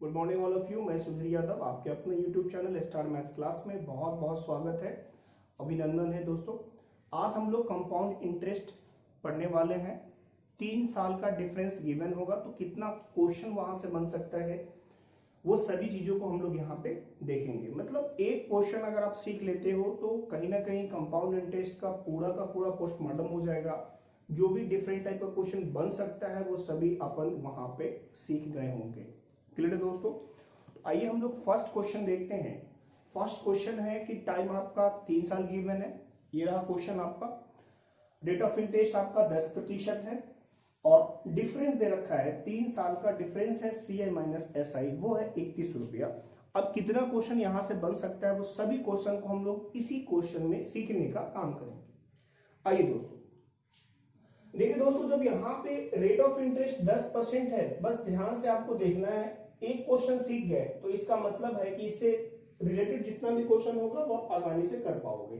Good morning all of you. मैं सुधीर यादव, आपके अपने YouTube channel star maths class में बहुत बहुत स्वागत है, अभिनंदन है दोस्तों। आज हम लोग कंपाउंड इंटरेस्ट पढ़ने वाले हैं। 3 साल का डिफरेंस गिवन होगा तो कितना क्वेश्चन वहां से बन सकता है, वो सभी चीजों को हम लोग यहाँ पे देखेंगे। मतलब एक क्वेश्चन अगर आप सीख लेते हो तो कहीं ना कहीं कंपाउंड इंटरेस्ट का पूरा पोस्टमार्टम हो जाएगा। जो भी डिफरेंट टाइप का क्वेश्चन बन सकता है वो सभी अपन वहां पे सीख गए होंगे। क्लियर है दोस्तों? तो आइए हम लोग फर्स्ट क्वेश्चन देखते हैं। फर्स्ट क्वेश्चन है कि टाइम आपका 3 साल गिवन है। ये रहा क्वेश्चन आपका। रेट ऑफ इंटरेस्ट आपका 10% है और डिफरेंस दे रखा है 3 साल का डिफरेंस है CI माइनस SI, वो है 31 रुपया। अब कितना क्वेश्चन यहां से बन सकता है वो सभी क्वेश्चन को हम लोग इसी क्वेश्चन में सीखने का काम करेंगे। आइए दोस्तों देखिए दोस्तों, जब यहाँ पे रेट ऑफ इंटरेस्ट 10% है, बस ध्यान से आपको देखना है। एक क्वेश्चन सीख गए तो इसका मतलब है कि इससे रिलेटेड जितना भी क्वेश्चन होगा वो आप आसानी से कर पाओगे।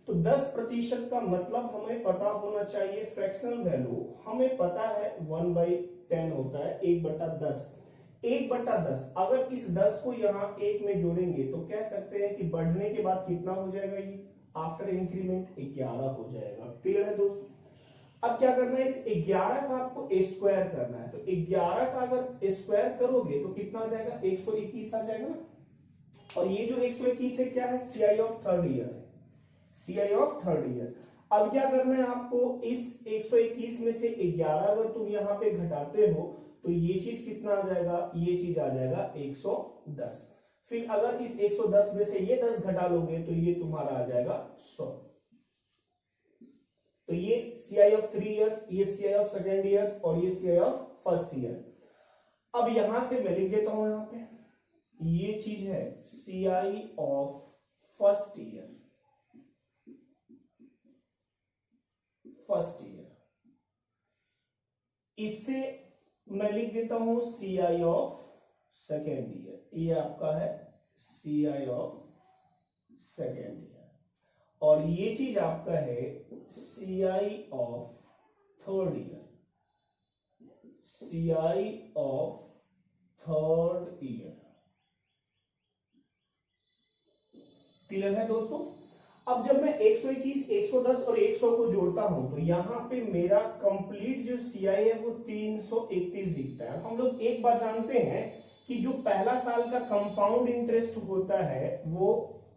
तो 10% का मतलब हमें पता होना चाहिए फ्रैक्शनल वैल्यू। हमें पता है 1/10 होता है 1/10। 1/10 अगर इस 10 को यहाँ 1 में जोड़ेंगे तो कह सकते हैं कि बढ़ने के बाद कितना हो जाएगा, ये आफ्टर इंक्रीमेंट 11 हो जाएगा। क्लियर है दोस्तों? अब क्या करना है, इस 11 का आपको स्क्वायर करना है। तो 11 का अगर स्क्वायर करोगे तो कितना आ जाएगा, 121 आ जाएगा ना। और ये जो 121 है क्या है, CI ऑफ थर्ड ईयर है। CI of third year. अब क्या करना है आपको, इस 121 में से 11 अगर तुम यहाँ पे घटाते हो तो ये चीज कितना आ जाएगा, ये चीज आ जाएगा 110। फिर अगर इस 110 में से ये 10 घटा लोगे तो ये तुम्हारा आ जाएगा 100। तो ये CI ऑफ 3 इयर्स, ये CI ऑफ सेकेंड ईयर्स और ये CI ऑफ फर्स्ट ईयर। अब यहां से मैं लिख देता हूं, यहां पे ये चीज है CI ऑफ फर्स्ट ईयर। इससे मैं लिख देता हूं CI ऑफ सेकेंड ईयर। ये आपका है CI ऑफ सेकेंड ईयर और ये चीज आपका है CI of third year. CI of third year. Clear है दोस्तों? अब जब मैं 121, 110 और 100 को जोड़ता हूं तो यहां पे मेरा कंप्लीट जो CI है वो 331 दिखता है। हम लोग एक बात जानते हैं कि जो पहला साल का कंपाउंड इंटरेस्ट होता है वो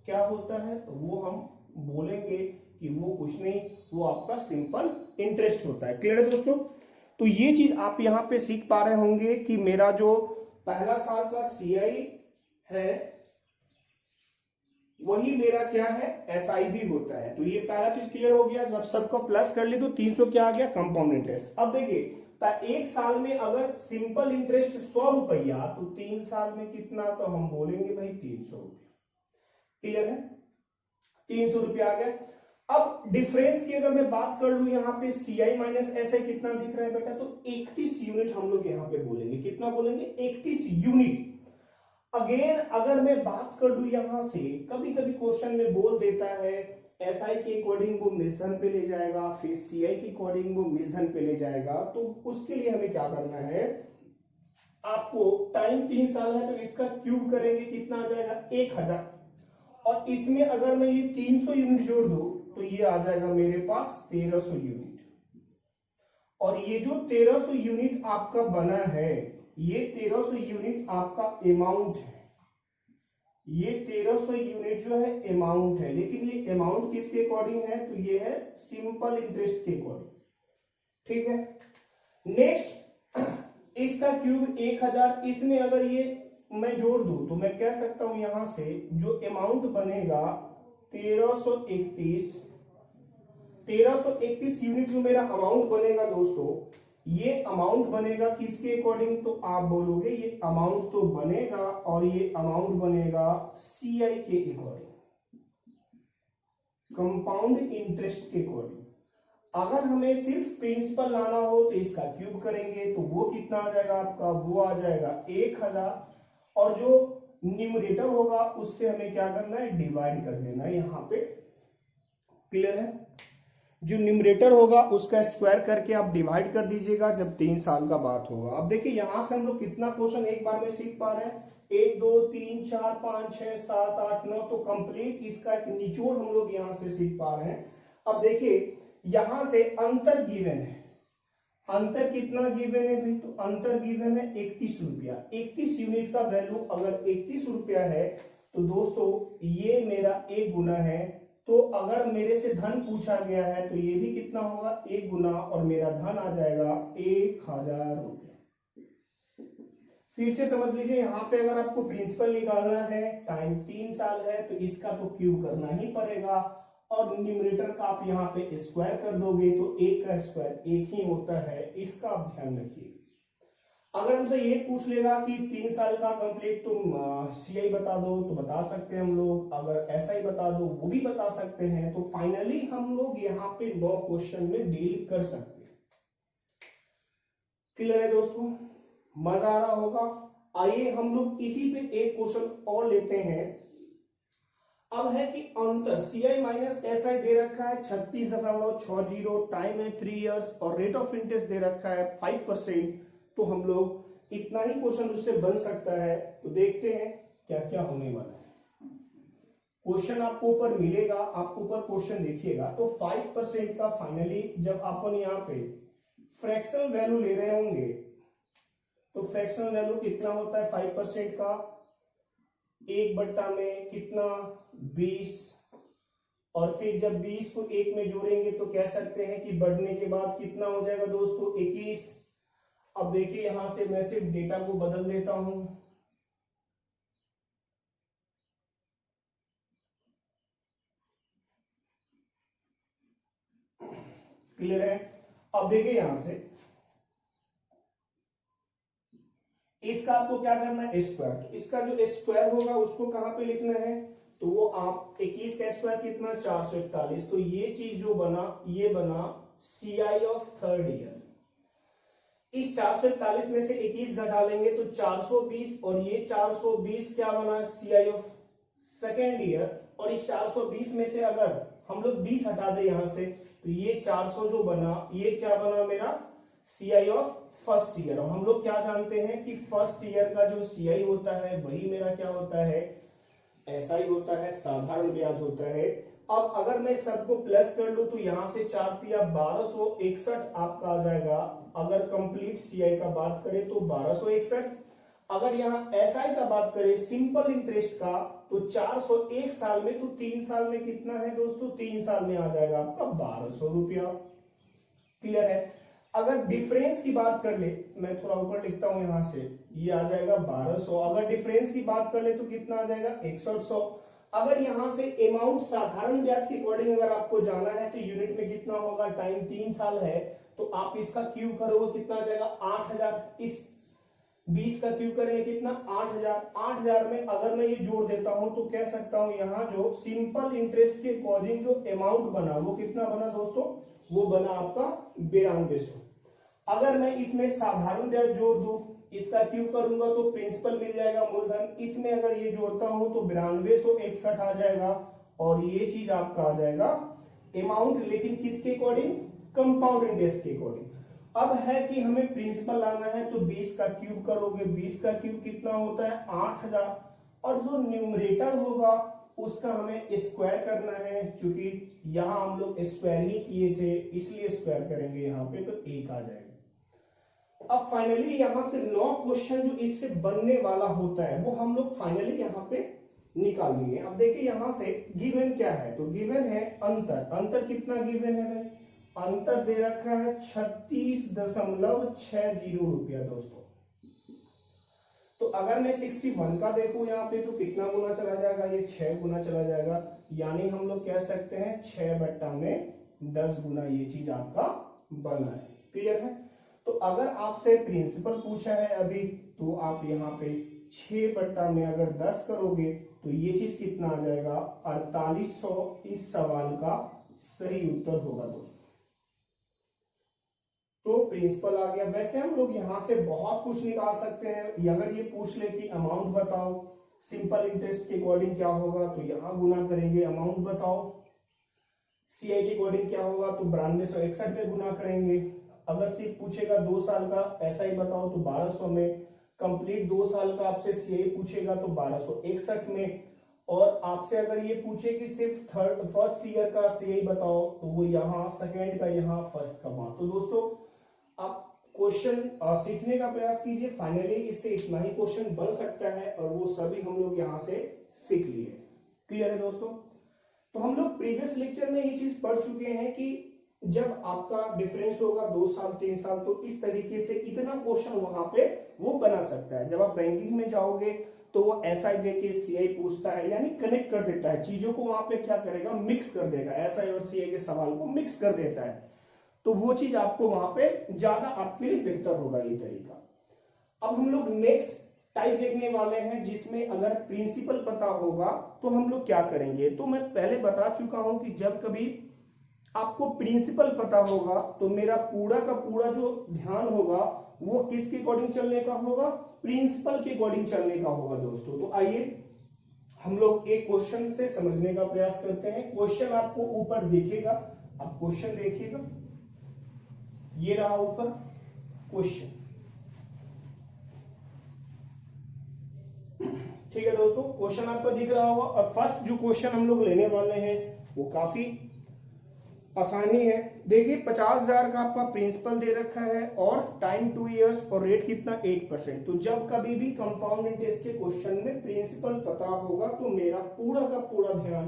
क्या होता है, तो वो हम बोलेंगे कि वो कुछ नहीं, वो आपका सिंपल इंटरेस्ट होता है। क्लियर है दोस्तों? तो ये चीज आप यहां पे सीख पा रहे होंगे कि मेरा जो पहला साल का CI है वही मेरा क्या है, SI भी होता है। तो ये पहला चीज क्लियर हो गया। जब सबको प्लस कर ली तो 300 क्या आ गया, कंपाउंड इंटरेस्ट। अब देखिए एक साल में अगर सिंपल इंटरेस्ट 100 रुपया तो 3 साल में कितना, तो हम बोलेंगे भाई 300 रुपया। क्लियर है? 300 रुपया आ गया। अब डिफरेंस की अगर मैं बात कर लूं, यहाँ पे CI माइनस SI कितना दिख रहा है बेटा, तो 31 यूनिट हम लोग यहाँ पे बोलेंगे। कितना बोलेंगे, 31 यूनिट। अगेन अगर मैं बात कर लूं यहां से, कभी कभी क्वेश्चन में बोल देता है SI के अकॉर्डिंग वो मिश्रण पे ले जाएगा, फिर CI के अकॉर्डिंग वो मिश्रण पे ले जाएगा। तो उसके लिए हमें क्या करना है, आपको टाइम 3 साल है तो इसका क्यूब करेंगे, कितना आ जाएगा 1000। और इसमें अगर मैं ये 300 यूनिट जोड़ दूं तो ये आ जाएगा मेरे पास 1300 यूनिट। और ये जो 1300 यूनिट आपका बना है, ये 1300 यूनिट आपका अमाउंट है। ये 1300 यूनिट जो है अमाउंट है, लेकिन ये अमाउंट किसके अकॉर्डिंग है, तो ये है सिंपल इंटरेस्ट के अकॉर्डिंग। ठीक है, नेक्स्ट इसका क्यूब 1000। इसमें अगर ये मैं जोड़ दूं तो मैं कह सकता हूं यहां से जो अमाउंट बनेगा 1331 यूनिट जो मेरा अमाउंट बनेगा दोस्तों, ये अमाउंट बनेगा किसके अकॉर्डिंग, तो आप बोलोगे ये अमाउंट तो बनेगा और ये अमाउंट बनेगा CI के अकॉर्डिंग, कंपाउंड इंटरेस्ट के अकॉर्डिंग। अगर हमें सिर्फ प्रिंसिपल लाना हो तो इसका क्यूब करेंगे तो वो कितना आ जाएगा आपका, वो आ जाएगा 1000। और जो न्यूमरेटर होगा उससे हमें क्या करना है, डिवाइड कर देना है यहां पे। क्लियर है? जो न्यूमरेटर होगा उसका स्क्वायर करके आप डिवाइड कर दीजिएगा जब 3 साल का बात होगा। अब देखिए यहां से हम लोग कितना क्वेश्चन एक बार में सीख पा रहे हैं, 1 2 3 4 5 6 7 8 9, तो कंप्लीट इसका एक निचोड़ हम लोग यहां से सीख पा रहे हैं। अब देखिए यहां से अंतर गिवन है, अंतर कितना गिवन है भाई, तो अंतर गिवन है 31 रुपया। 31 यूनिट का वैल्यू अगर 31 रुपया है तो दोस्तों ये मेरा 1 गुना है, तो अगर मेरे से धन पूछा गया है तो ये भी कितना होगा 1 गुना, और मेरा धन आ जाएगा 1000 रुपया। फिर से समझ लीजिए, यहाँ पे अगर आपको प्रिंसिपल निकालना है, टाइम 3 साल है, तो इसका तो क्यूब करना ही पड़ेगा, और न्यूमरेटर का आप यहाँ पे स्क्वायर कर दोगे तो 1 का स्क्वायर 1 ही होता है, इसका आप ध्यान रखिए। अगर हमसे ये पूछ लेगा कि 3 साल का कंप्लीट तुम सीआई बता दो तो बता सकते हैं हम लोग, अगर ऐसा ही बता दो वो भी बता सकते हैं, तो फाइनली हम लोग यहाँ पे 9 क्वेश्चन में डील कर सकते हैं। क्लियर है दोस्तों, मजा आ रहा होगा। आइए हम लोग इसी पे एक क्वेश्चन और लेते हैं। अब है कि अंतर सीआई माइनस एसआई दे रखा है 36.60, टाइम है 3 इयर्स, और रेट ऑफ इंटरेस्ट दे रखा है 5%। तो हम लोग इतना ही क्वेश्चन उससे बन सकता है, तो देखते हैं क्या क्या होने वाला है। क्वेश्चन आपको ऊपर मिलेगा, आपको ऊपर क्वेश्चन देखिएगा, तो 5% का फाइनली जब अपन यहाँ पे फ्रैक्शनल वैल्यू ले रहे होंगे तो फ्रैक्शनल वैल्यू कितना होता है 5% का, 1 में कितना 20, और फिर जब 20 को 1 में जोड़ेंगे तो कह सकते हैं कि बढ़ने के बाद कितना हो जाएगा दोस्तों 21। अब देखिए यहां से मैं सिर्फ डेटा को बदल देता हूं, क्लियर है। अब देखिए यहां से इसका आपको क्या करना है स्क्वायर, तो इसका जो स्क्वायर होगा उसको कहां पे लिखना है, तो वो आप 21 का स्क्वायर कितना 441, तो ये चीज जो बना ये बना सीआई ऑफ थर्ड ईयर। इस 441 में से 21 घटा लेंगे तो 420, और ये 420 क्या बना सीआई ऑफ सेकेंड ईयर, और इस 420 में से अगर हम लोग 20 हटा दे यहां से तो ये 400 जो बना ये क्या बना मेरा सीआई ऑफ फर्स्ट ईयर। और हम लोग क्या जानते हैं कि फर्स्ट ईयर का जो सीआई होता है वही मेरा क्या होता है ऐसा ही होता है, साधारण ब्याज होता है। अब अगर मैं सबको प्लस कर लूं तो यहां से 4 तिया 1261 आपका आ जाएगा। अगर कंप्लीट सीआई का बात करें तो 1261, अगर यहाँ एसआई का बात करें सिंपल इंटरेस्ट का तो 401 साल में, तो 3 साल में कितना है दोस्तों 3 साल में आ जाएगा आपका 1200 रुपया। क्लियर है। अगर डिफरेंस की बात कर ले, मैं थोड़ा ऊपर लिखता हूं यहां से, ये आ जाएगा 1200। अगर डिफरेंस की बात कर ले तो कितना आ जाएगा 6100। अगर यहां से अमाउंट साधारण ब्याज के अकॉर्डिंग अगर आपको जाना है तो यूनिट में कितना होगा, टाइम 3 साल है तो आप इसका क्यूब करोगे कितना आ जाएगा 8000, इस 20 का क्यूब करेंगे कितना 8000। 8000 में अगर मैं ये जोड़ देता हूं तो कह सकता हूं यहाँ जो सिंपल इंटरेस्ट के अकॉर्डिंग जो अमाउंट बना वो कितना बना दोस्तों, वो बना आपका 9200। अगर मैं इसमें साधारण ब्याज जोड़ दूं, इसका क्यूब करूंगा तो प्रिंसिपल मिल जाएगा मूलधन, इसमें अगर ये जोड़ता हूं तो 9261 आ जाएगा, और ये चीज आपका आ जाएगा अमाउंट, लेकिन किसके अकॉर्डिंग कंपाउंड इंटरेस्ट के अकॉर्डिंग। अब है कि हमें प्रिंसिपल लाना है तो 20 का क्यूब करोगे, 20 का क्यूब कितना होता है 8000, और जो न्यूमरेटर होगा उसका हमें स्क्वायर करना है, क्योंकि यहां हम लोग स्क्वायर ही किए थे इसलिए स्क्वायर करेंगे यहां पे तो 1 आ जाएगा। अब फाइनली यहां से 9 क्वेश्चन जो इससे बनने वाला होता है वो हम लोग फाइनली यहां पे निकाल लिए। अब देखिए यहां से गिवन क्या है, तो गिवन है अंतर। अंतर कितना गिवन है भाई, अंतर दे रखा है 36.60 रुपया दोस्तों। तो अगर मैं 61 का देखूं यहाँ पे तो कितना गुना चला जाएगा, ये 6 गुना चला जाएगा, यानी हम लोग कह सकते हैं 6/10 गुना ये चीज आपका बना है। क्लियर है। तो अगर आपसे प्रिंसिपल पूछा है अभी तो आप यहाँ पे 6/10 करोगे तो ये चीज कितना आ जाएगा 4800, इस सवाल का सही उत्तर होगा दोस्तों। तो प्रिंसिपल आ गया। वैसे हम लोग यहां से बहुत कुछ निकाल सकते हैं, अगर ये पूछ ले कि अमाउंट बताओ सिंपल इंटरेस्ट के अकॉर्डिंग क्या होगा तो यहां गुना करेंगे, अमाउंट बताओ सीआई के अकॉर्डिंग क्या होगा, तो 9261 में गुना करेंगे। अगर सिर्फ पूछेगा 2 साल का एसआई बताओ तो 1200 में, कंप्लीट 2 साल का आपसे सीआई पूछेगा तो 1261 में, और आपसे अगर ये पूछे कि सिर्फ फर्स्ट ईयर का सीआई बताओ तो वो यहाँ, सेकेंड का यहाँ, फर्स्ट का वहां। तो दोस्तों आप क्वेश्चन सीखने का प्रयास कीजिए, फाइनली इससे इतना ही क्वेश्चन बन सकता है और वो सभी हम लोग यहाँ से सीख लिए। क्लियर है दोस्तों? तो हम लोग प्रीवियस लेक्चर में ये चीज पढ़ चुके हैं कि जब आपका डिफरेंस होगा 2 साल 3 साल तो इस तरीके से इतना क्वेश्चन वहां पे वो बना सकता है। जब आप बैंकिंग में जाओगे तो वो एसआई देके सीआई पूछता है, यानी कनेक्ट कर देता है चीजों को, वहां पे क्या करेगा, मिक्स कर देगा, एसआई और सीआई के सवाल को मिक्स कर देता है। तो वो चीज आपको वहां पे ज्यादा आपके लिए बेहतर होगा ये तरीका। अब हम लोग नेक्स्ट टाइप देखने वाले हैं जिसमें अगर प्रिंसिपल पता होगा तो हम लोग क्या करेंगे। तो मैं पहले बता चुका हूं कि जब कभी आपको प्रिंसिपल पता होगा तो मेरा पूरा का पूरा जो ध्यान होगा वो किसके अकॉर्डिंग चलने का होगा, प्रिंसिपल के अकॉर्डिंग चलने का होगा दोस्तों। तो आइए हम लोग एक क्वेश्चन से समझने का प्रयास करते हैं। क्वेश्चन आपको ऊपर दिखेगा, आप क्वेश्चन देखिएगा, ये रहा ऊपर क्वेश्चन। ठीक है दोस्तों, क्वेश्चन आपको दिख रहा होगा और फर्स्ट जो क्वेश्चन हम लोग लेने वाले हैं वो काफी आसानी है। देखिए 50,000 का आपका प्रिंसिपल दे रखा है और टाइम 2 इयर्स और रेट कितना 8%। तो जब कभी भी कंपाउंड इंटरेस्ट के क्वेश्चन में प्रिंसिपल पता होगा तो मेरा पूरा का पूरा ध्यान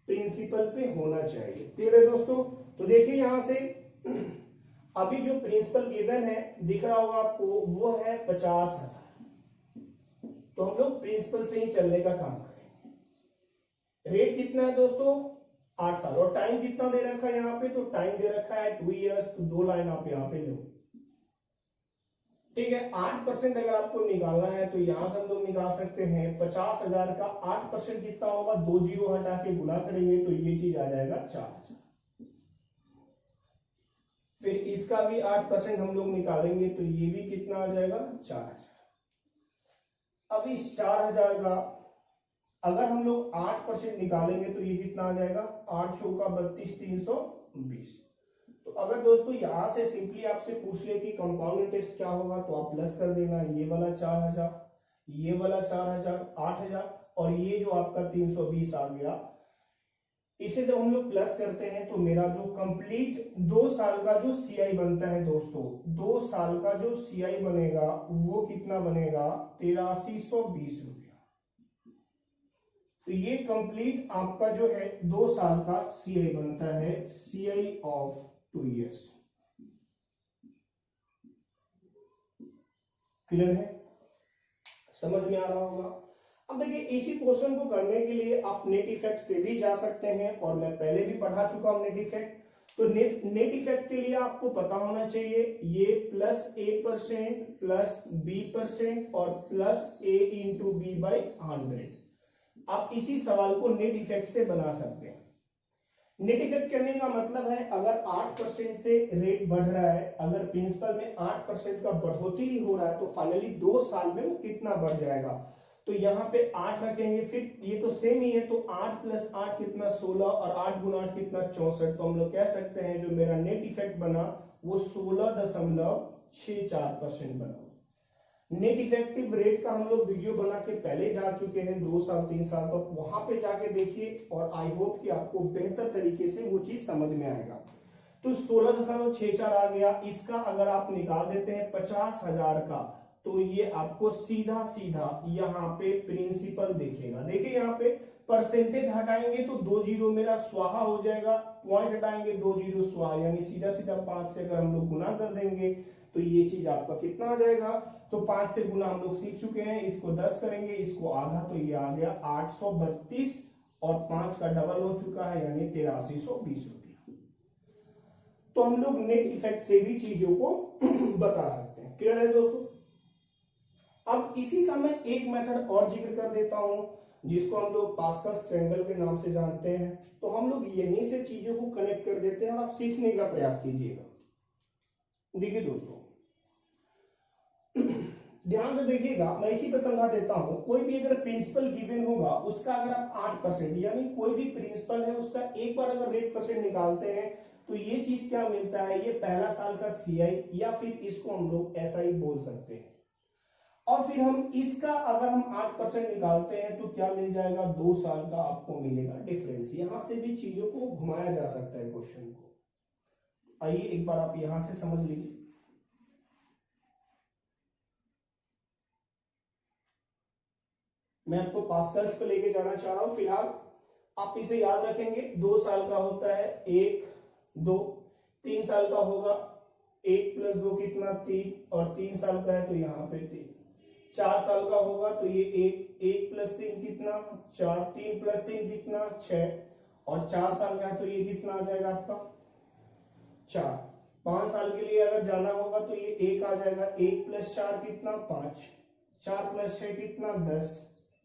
प्रिंसिपल पे होना चाहिए। ठीक है दोस्तों, तो देखिए यहां से अभी जो प्रिंसिपल गिवन है दिख रहा होगा आपको, वो है 50,000। तो हम लोग प्रिंसिपल से ही चलने का काम करेंगे। रेट कितना है दोस्तों, 8 साल, और टाइम कितना दे रखा है यहाँ पे, तो टाइम दे रखा है 2 इयर्स। तो 2 लाइन आप यहाँ पे लो। ठीक है, 8% अगर आपको निकालना है तो यहां से हम लोग निकाल सकते हैं 50,000 का 8% कितना होगा, 2 जीरो हटा के गुना करेंगे तो ये चीज आ जाएगा 4,000। फिर इसका भी 8% हम लोग निकालेंगे तो ये भी कितना आ जाएगा, 4,000। अब इस 4,000 का अगर हम लोग 8% निकालेंगे तो ये कितना आ जाएगा, 8 चौका 32, 320। तो अगर दोस्तों यहां से सिंपली आपसे पूछ ले कि कंपाउंड इंटरेस्ट क्या होगा तो आप प्लस कर देना, ये वाला 4,000, ये वाला 4,000, 8,000 और ये जो आपका 320 आ गया। इसे जब हम लोग प्लस करते हैं तो मेरा जो कंप्लीट 2 साल का जो सीआई बनता है दोस्तों, 2 साल का जो सीआई बनेगा वो कितना बनेगा, 8320 रुपया। तो ये कंप्लीट आपका जो है 2 साल का सीआई बनता है, सीआई ऑफ 2 इयर्स। क्लियर है, समझ में आ रहा होगा। अब देखिए इसी क्वेश्चन को करने के लिए आप नेट इफेक्ट से भी जा सकते हैं और मैं पहले भी पढ़ा चुका हूं नेट इफेक्ट। तो नेट इफेक्ट के लिए आपको पता होना चाहिए ये प्लस a% प्लस b% और plus a into B by 100। आप इसी सवाल को नेट इफेक्ट से बना सकते हैं। नेट इफेक्ट करने का मतलब है अगर 8% से रेट बढ़ रहा है, अगर प्रिंसिपल में 8% का बढ़ोतरी हो रहा है तो फाइनली 2 साल में वो कितना बढ़ जाएगा। तो यहाँ पे 8 रखेंगे, फिर ये तो सेम ही है तो 8 प्लस 8 कितना 16 और 8 गुना 8 कितना 64। तो हम लोग कह सकते हैं जो मेरा नेट इफेक्ट बना वो 16.64% बना। नेट इफेक्टिव रेट का हम लोग वीडियो बना के पहले डाल चुके हैं 2 साल 3 साल, तो वहां पे जाके देखिए और आई होप कि आपको बेहतर तरीके से वो चीज समझ में आएगा। तो 16.64 आ गया। इसका अगर आप निकाल देते हैं 50,000 का तो ये आपको सीधा सीधा यहाँ पे प्रिंसिपल देखेगा। देखिए यहाँ पे परसेंटेज हटाएंगे तो 2 जीरो मेरा स्वाहा हो जाएगा, पॉइंट हटाएंगे 2 जीरो स्वाहा, यानी सीधा सीधा 5 से अगर हम लोग गुना कर देंगे तो ये चीज आपका कितना आ जाएगा। तो 5 से गुना हम लोग सीख चुके हैं, इसको 10 करेंगे, इसको आधा, तो ये आ गया 832 और 5 का डबल हो चुका है यानी 8320 रुपया। तो हम लोग नेट इफेक्ट से भी चीजों को बता सकते हैं। क्लियर है दोस्तों। अब इसी का मैं एक मेथड और जिक्र कर देता हूं जिसको हम लोग पास्कल्स ट्रायंगल के नाम से जानते हैं। तो हम लोग यहीं से चीजों को कनेक्ट कर देते हैं और आप सीखने का प्रयास कीजिएगा। देखिए दोस्तों ध्यान से देखिएगा, मैं इसी पे समझा देता हूं। कोई भी अगर प्रिंसिपल गिवन होगा उसका अगर आप 8%, यानी कोई भी प्रिंसिपल है उसका एक बार अगर रेट परसेंट निकालते हैं तो ये चीज क्या मिलता है, ये पहला साल का सीआई या फिर इसको हम लोग एसआई बोल सकते हैं। और फिर हम इसका अगर हम 8% निकालते हैं तो क्या मिल जाएगा, 2 साल का आपको मिलेगा डिफरेंस। यहां से भी चीजों को घुमाया जा सकता है क्वेश्चन को। आइए एक बार आप यहां से समझ लीजिए। मैं आपको पास्कल्स पे लेके जाना चाह रहा हूं फिलहाल। आप इसे याद रखेंगे, 2 साल का होता है 1 2, 3 साल का होगा 1 + 2 कितना 3, और 3 साल का है तो यहाँ पे 3। 4 साल का होगा तो ये 1 + 3 कितना 4, 3 + 3 कितना 6, और 4 साल का है तो ये कितना आ जाएगा आपका 4। 5 साल के लिए अगर जाना होगा तो ये 1 आ जाएगा, 1 + 4 कितना 5, 4 + 6 कितना 10,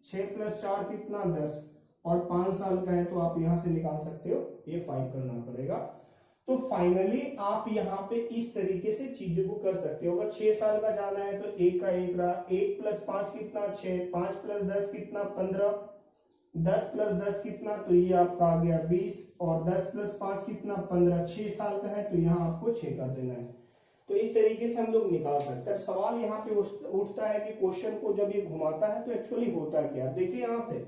6 + 4 कितना 10, और 5 साल का है तो आप यहां से निकाल सकते हो, ये 5 करना पड़ेगा। तो फाइनली आप यहाँ पे इस तरीके से चीजों को कर सकते हो। अगर 6 साल का जाना है तो 1 का 1 रहा, 1 + 5 कितना 6, 5 + 10 कितना 15, 10 + 10 कितना, तो ये आपका आ गया 20, और 10 + 5 कितना 15। 6 साल का है तो यहाँ आपको 6 कर देना है। तो इस तरीके से हम लोग निकाल सकते हैं। सवाल यहाँ पे उठता है कि क्वेश्चन को जब ये घुमाता है तो एक्चुअली होता क्या। देखिए यहां से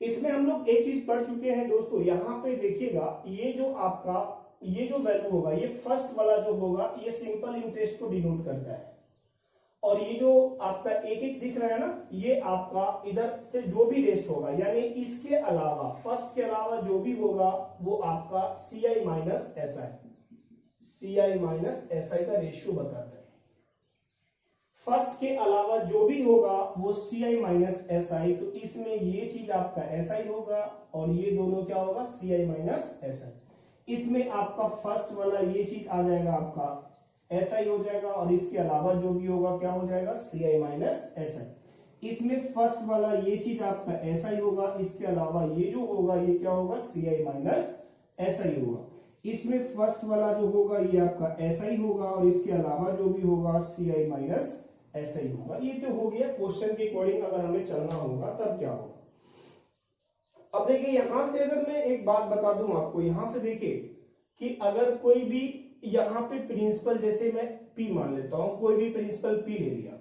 इसमें हम लोग एक चीज पढ़ चुके हैं दोस्तों। यहाँ पे देखिएगा, ये जो आपका ये जो वैल्यू होगा, ये फर्स्ट वाला जो होगा ये सिंपल इंटरेस्ट को डिनोट करता है, और ये जो आपका एक एक दिख रहा है ना, ये आपका इधर से जो भी रेस्ट होगा, यानी इसके अलावा फर्स्ट के अलावा जो भी होगा वो आपका CI minus SI, CI minus SI का रेशियो बताता है। फर्स्ट के अलावा जो भी होगा वो सीआई माइनस एसआई, तो इसमें ये चीज आपका एसआई होगा और ये दोनों क्या होगा, सीआई माइनस एसआई। इसमें आपका फर्स्ट वाला ये चीज आ जाएगा आपका एसआई हो जाएगा, और इसके अलावा जो भी होगा क्या हो जाएगा, सीआई माइनस एसआई। इसमें फर्स्ट वाला ये चीज आपका एसआई होगा, इसके अलावा ये जो होगा ये क्या होगा, सीआई माइनस एसआई होगा। इसमें फर्स्ट वाला जो होगा ये आपका एसआई होगा, और इसके अलावा जो भी होगा सीआई माइनस एसआई होगा। ये तो हो गया क्वेश्चन के अकॉर्डिंग, अगर हमें चलना होगा तब क्या होगा। अब देखिए यहां से अगर मैं एक बात बता दूं आपको, यहां से देखिए कि अगर कोई भी यहाँ पे प्रिंसिपल, जैसे मैं पी मान लेता हूं, कोई भी प्रिंसिपल पी ले लिया,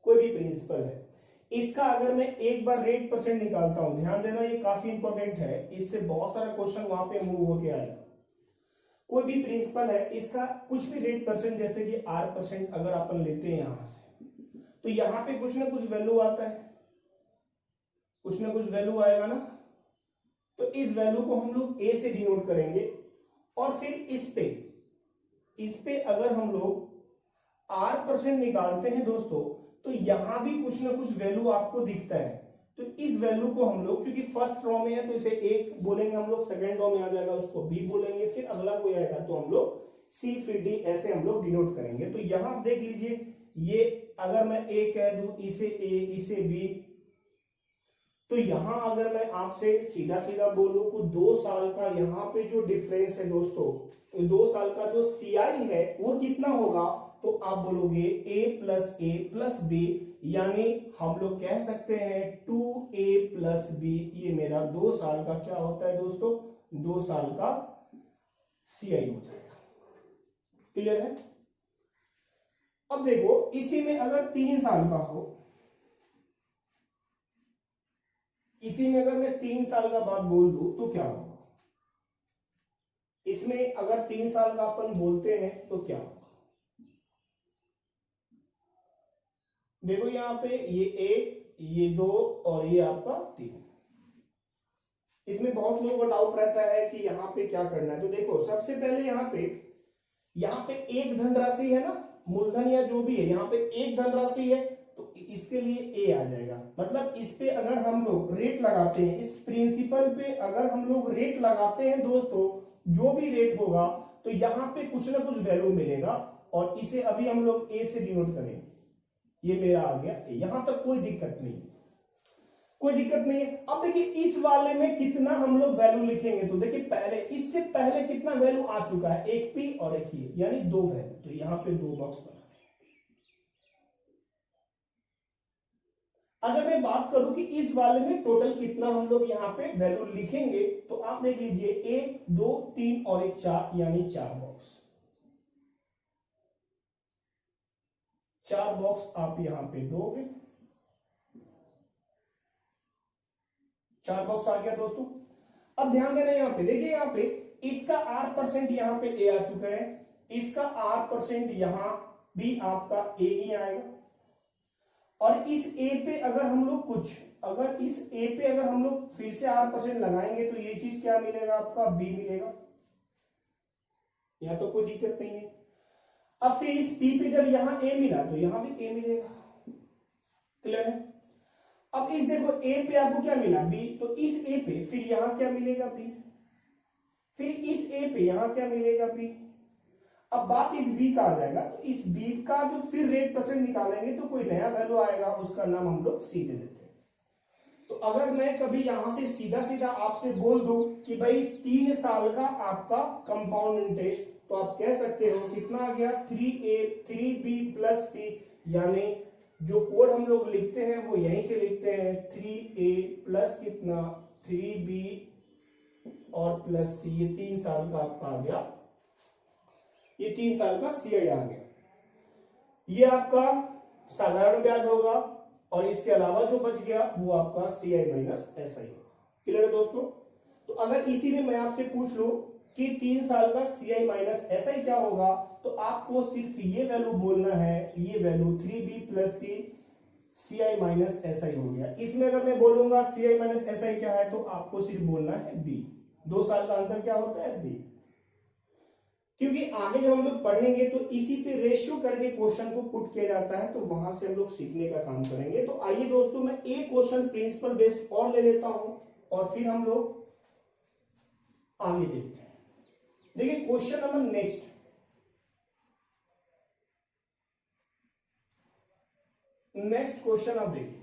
कोई भी प्रिंसिपल है, इसका अगर मैं एक बार रेट परसेंट निकालता हूं, ध्यान देना ये काफी इंपॉर्टेंट है, इससे बहुत सारा क्वेश्चन वहां पे मूव होके आएगा। कोई भी प्रिंसिपल है, इसका कुछ भी रेट परसेंट, जैसे कि R% अगर अपन लेते हैं यहां से, तो यहां पे कुछ ना कुछ वैल्यू आता है, कुछ ना कुछ वैल्यू आएगा ना, तो इस वैल्यू को हम लोग ए से डिनोट करेंगे, और फिर इस पे अगर हम लोग R% निकालते हैं दोस्तों, तो यहां भी कुछ ना कुछ वैल्यू आपको दिखता है। तो इस वैल्यू को हम लोग, क्योंकि फर्स्ट रॉ में है तो इसे एक बोलेंगे हम लोग, सेकंड रॉ में आ जाएगा उसको बी बोलेंगे, फिर अगला कोई आएगा तो हम लोग सी फिर डी, ऐसे हम लोग डिनोट करेंगे। तो यहां देख लीजिए, ये अगर मैं ए कह दूं, इसे ए इसे बी, तो यहां अगर मैं आपसे सीधा सीधा बोलूं कि 2 साल का यहां पे जो डिफरेंस है दोस्तों, 2 साल का जो सीआई है वो कितना होगा, तो आप बोलोगे a प्लस बी, यानी हम लोग कह सकते हैं 2a + b, ये मेरा 2 साल का क्या होता है दोस्तों, 2 साल का सीआई हो जाएगा। क्लियर है। अब देखो इसी में अगर 3 साल का हो, इसी में अगर मैं 3 साल का बात बोल दूं तो क्या होगा, इसमें अगर 3 साल का अपन बोलते हैं तो क्या होगा। देखो यहां पे ये 1, ये 2 और ये आपका 3। इसमें बहुत लोगों को डाउट रहता है कि यहाँ पे क्या करना है। तो देखो सबसे पहले यहाँ पे एक धनराशि है ना, मूलधन या जो भी है, यहाँ पे एक धनराशि है, तो इसके लिए ए आ जाएगा। मतलब इस पे अगर हम लोग रेट लगाते हैं, इस प्रिंसिपल पे अगर हम लोग रेट लगाते हैं दोस्तों, जो भी रेट होगा तो यहाँ पे कुछ ना कुछ वैल्यू मिलेगा, और इसे अभी हम लोग ए से डिनोट करेंगे। ये मेरा आ गया, यहां तक कोई दिक्कत नहीं। कोई दिक्कत नहीं है। अब देखिए इस वाले में कितना हम लोग वैल्यू लिखेंगे, तो देखिए पहले इससे पहले कितना वैल्यू आ चुका है, एक पी और एक ये, यानी 2 वैल्यू, तो यहां पे 2 बॉक्स बना। अगर मैं बात करूं कि इस वाले में टोटल कितना हम लोग यहाँ पे वैल्यू लिखेंगे, तो आप देख लीजिए 1 2 3 और 1 4, यानी 4 बॉक्स। 4 बॉक्स आप यहां पे दोगे, 4 बॉक्स आ गया दोस्तों। अब ध्यान देना यहाँ पे, देखिए यहाँ पे इसका 8% यहाँ पे ए आ चुका है, इसका 8% यहाँ भी आपका ए ही आएगा, और इस ए पे अगर हम लोग फिर से 8% लगाएंगे तो ये चीज क्या मिलेगा आपका, बी मिलेगा। यहाँ तो कोई दिक्कत नहीं है। अब फिर इस पी पे जब यहाँ ए मिला तो यहाँ भी ए मिलेगा, क्लियर है। अब इस देखो ए पे आपको क्या मिला, बी, तो इस ए पे फिर यहां क्या मिलेगा, बी, फिर इस ए पे यहां क्या मिलेगा, बी। अब बात इस बी का आ जाएगा, तो इस बी का जो फिर रेट परसेंट निकालेंगे तो कोई नया वैल्यू आएगा, उसका नाम हम लोग सी दे देते हैं। तो अगर मैं कभी यहां से सीधा सीधा आपसे बोल दूं कि भाई 3 साल का आपका कंपाउंड इंटरेस्ट, तो आप कह सकते हो कितना आ गया, 3a 3b प्लस सी, यानी जो कोड हम लोग लिखते हैं वो यहीं से लिखते हैं, 3a प्लस कितना 3b और प्लस सी, ये 3 साल का आपका आ गया, ये 3 साल का सीआई आ गया। ये आपका साधारण ब्याज होगा, और इसके अलावा जो बच गया वो आपका सीआई माइनस एसआई होगा। क्लियर है दोस्तों। तो अगर इसी में मैं आपसे पूछ लूं कि 3 साल का सीआई माइनस एसआई क्या होगा, तो आपको सिर्फ ये वैल्यू बोलना है, ये वैल्यू 3b प्लस सी सीआई माइनस एसआई हो गया। इसमें अगर मैं बोलूंगा सीआई माइनस एसआई क्या है, तो आपको सिर्फ बोलना है बी। 2 साल का अंतर क्या होता है, बी। क्योंकि आगे जब हम लोग पढ़ेंगे तो इसी पे रेशियो करके क्वेश्चन को पुट किया जाता है, तो वहां से हम लोग सीखने का काम करेंगे। तो आइए दोस्तों, मैं एक क्वेश्चन प्रिंसिपल बेस्ड और ले लेता हूं, और फिर हम लोग आगे देखते हैं। देखिए क्वेश्चन नंबर नेक्स्ट क्वेश्चन आप देखिए।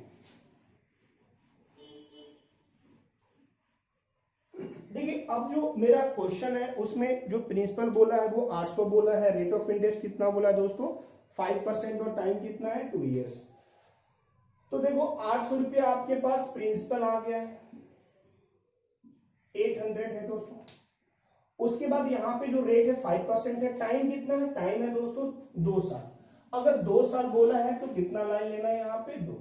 देखिए अब जो मेरा क्वेश्चन है उसमें जो प्रिंसिपल बोला है वो 800 बोला है, रेट ऑफ इंटरेस्ट कितना बोला है दोस्तों, 5%, और टाइम कितना है, 2 इयर्स। तो देखो 800 रुपया आपके पास प्रिंसिपल आ गया है, 800 है दोस्तों। उसके बाद यहाँ पे जो रेट है 5% है, टाइम कितना है, टाइम है दोस्तों 2 साल। अगर 2 साल बोला है तो कितना लाइन लेना है, यहाँ पे 2,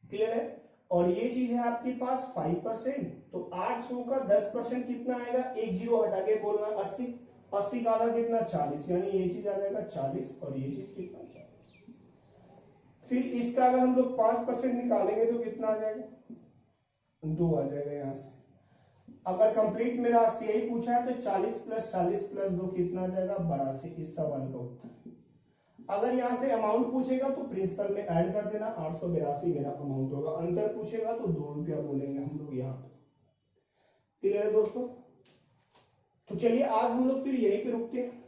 क्लियर है। और ये चीज है आपके पास 5%, तो 800 का 10% कितना आएगा, एक जीरो हटा के बोलना 80, 80 का आधा कितना 40, यानी ये चीज आ जाएगा 40, और ये चीज कितना 40। फिर इसका अगर हम लोग 5% निकालेंगे तो कितना आ जाएगा, 2 आ जाएगा यहां से। अगर कंप्लीट मेरा सीआई पूछा है तो 40 प्लस 40 प्लस 2 कितना आ जाएगा, 82, इस सवाल का उत्तर। अगर यहां से अमाउंट पूछेगा तो प्रिंसिपल में ऐड कर देना, 882 मेरा अमाउंट होगा। अंतर पूछेगा तो 2 रुपया बोलेंगे हम लोग यहाँ पे। क्लियर है दोस्तों। तो चलिए आज हम लोग फिर यहीं पे रुकते हैं।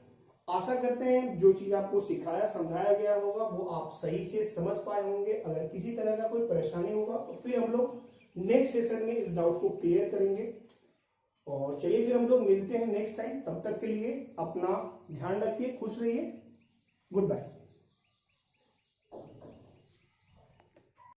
आशा करते हैं जो चीज आपको सिखाया समझाया गया होगा वो आप सही से समझ पाए होंगे। अगर किसी तरह का कोई परेशानी होगा तो फिर हम लोग नेक्स्ट सेशन में इस डाउट को क्लियर करेंगे। और चलिए फिर हम लोग मिलते हैं नेक्स्ट टाइम। तब तक के लिए अपना ध्यान रखिए, खुश रहिए, गुड बाय।